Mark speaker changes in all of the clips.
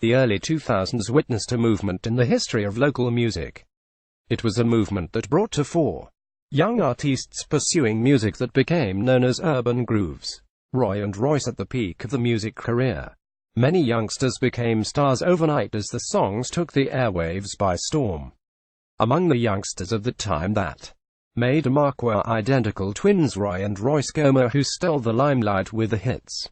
Speaker 1: The early 2000s witnessed a movement in the history of local music. It was a movement that brought to fore young artists pursuing music that became known as urban grooves. Roy and Royce at the peak of the music career. Many youngsters became stars overnight as the songs took the airwaves by storm. Among the youngsters of the time that made a mark were identical twins Roy and Royce Gomer, who stole the limelight with the hits.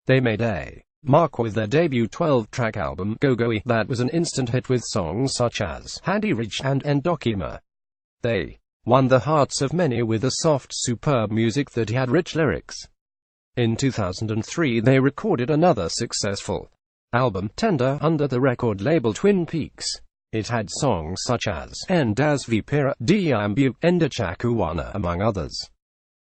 Speaker 1: They made a mark with their debut 12-track album, Go Go E, that was an instant hit with songs such as Handy Rich and Endokima. They won the hearts of many with a soft, superb music that had rich lyrics. In 2003 they recorded another successful album, Tender, under the record label Twin Peaks. It had songs such as Endas Vipira, Diambu, Endachakuwana, among others.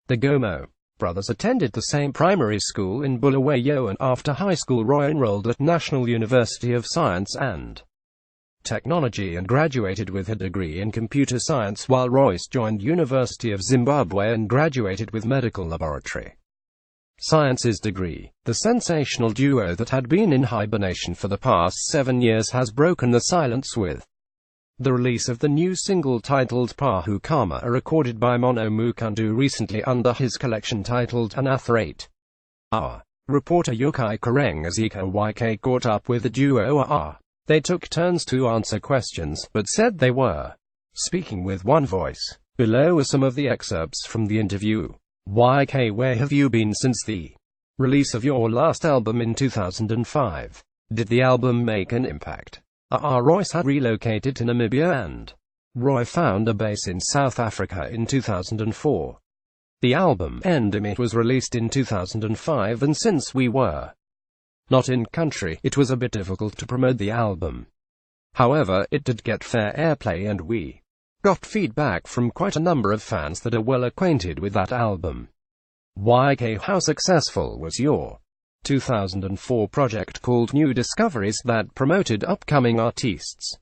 Speaker 1: The Gomo brothers attended the same primary school in Bulawayo, and after high school Roy enrolled at National University of Science and Technology and graduated with a degree in computer science, while Royce joined University of Zimbabwe and graduated with medical laboratory sciences degree. The sensational duo that had been in hibernation for the past 7 years has broken the silence with the release of the new single titled Pahu Kama, recorded by Mono Mukundu recently under his collection titled Anathrate. Our reporter Yukai Karengazika YK caught up with the duo. They took turns to answer questions, but said they were speaking with one voice. Below are some of the excerpts from the interview. YK, where have you been since the release of your last album in 2005? Did the album make an impact? Royce had relocated to Namibia and Roy found a base in South Africa in 2004. The album, Endemit, was released in 2005, and since we were not in country, it was a bit difficult to promote the album. However, it did get fair airplay and we got feedback from quite a number of fans that are well acquainted with that album. YK, how successful was your 2004 project called New Discoveries that promoted upcoming artists?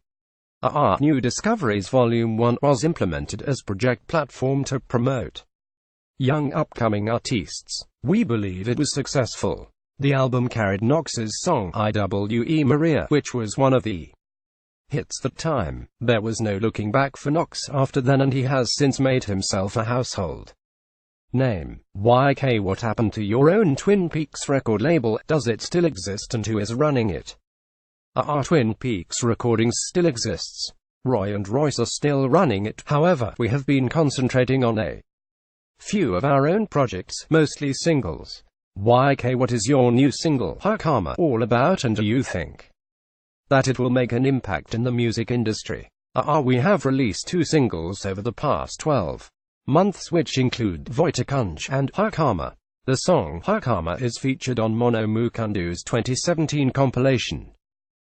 Speaker 1: New Discoveries Volume 1 was implemented as project platform to promote young upcoming artists. We believe it was successful. The album carried Knox's song IWE Maria, which was one of the hits that time. There was no looking back for Knox after then, and he has since made himself a household name. YK, what happened to your own Twin Peaks record label? Does it still exist, and who is running it? Twin Peaks Recordings still exists. Roy and Royce are still running it. However, we have been concentrating on a few of our own projects, mostly singles. YK, what is your new single, Hakama, all about, and do you think that it will make an impact in the music industry? We have released 2 singles over the past 12 months, which include Voitakunj and Hakama. The song Hakama is featured on Mono Mukundu's 2017 compilation.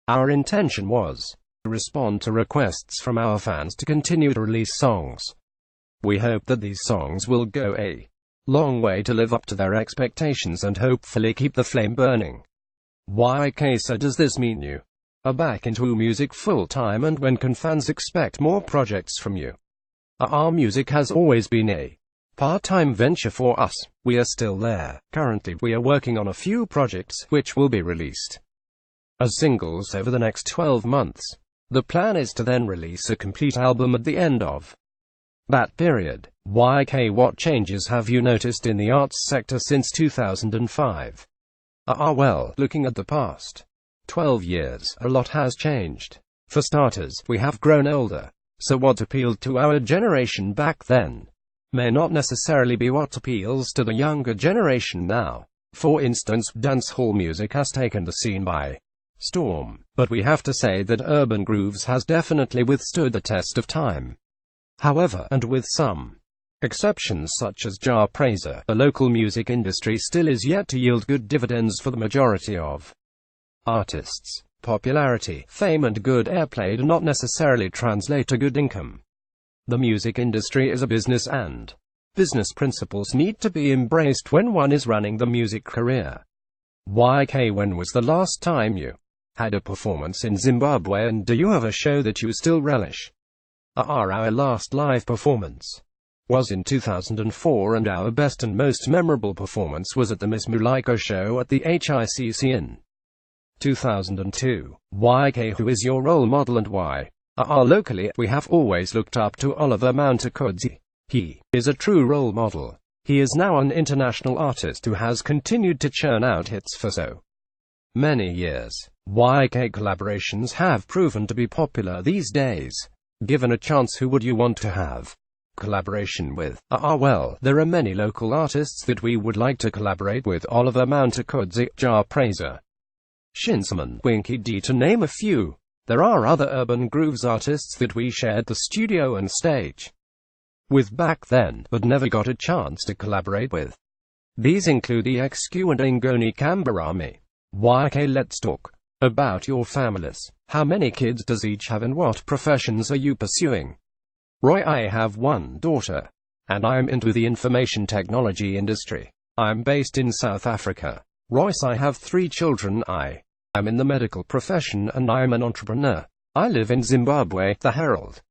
Speaker 1: Our intention was to respond to requests from our fans to continue to release songs. We hope that these songs will go a long way to live up to their expectations and hopefully keep the flame burning. YK, so does this mean you are back into music full-time, and when can fans expect more projects from you? Our music has always been a part-time venture for us. We are still there. Currently, we are working on a few projects, which will be released as singles over the next 12 months. The plan is to then release a complete album at the end of that period. YK, what changes have you noticed in the arts sector since 2005? Well, looking at the past 12 years, a lot has changed. For starters, we have grown older. So what appealed to our generation back then may not necessarily be what appeals to the younger generation now. For instance, dancehall music has taken the scene by storm, but we have to say that urban grooves has definitely withstood the test of time. However, and with some exceptions such as Jar Praiser, the local music industry still is yet to yield good dividends for the majority of artists. Popularity, fame and good airplay do not necessarily translate to good income. The music industry is a business, and business principles need to be embraced when one is running the music career. YK, when was the last time you had a performance in Zimbabwe, and do you have a show that you still relish? Our last live performance was in 2004, and our best and most memorable performance was at the Miss Mulaiko show at the HICC in 2002. YK. Who is your role model and why? Locally, we have always looked up to Oliver Mountakudzi. He is a true role model. He is now an international artist who has continued to churn out hits for so many years. YK collaborations have proven to be popular these days. Given a chance, who would you want to have collaboration with? Well, there are many local artists that we would like to collaborate with. Oliver Mountakudzi, Jar Praiser, Shinsaman, Winky D, to name a few. There are other urban grooves artists that we shared the studio and stage with back then, but never got a chance to collaborate with. These include EXQ and Ngoni Kambarami. YK. Let's talk about your families. How many kids does each have and what professions are you pursuing? Roy. I have one daughter, and I'm into the information technology industry. I'm based in South Africa. Royce. I have 3 children. I am in the medical profession and I'm an entrepreneur. I live in Zimbabwe. The Herald.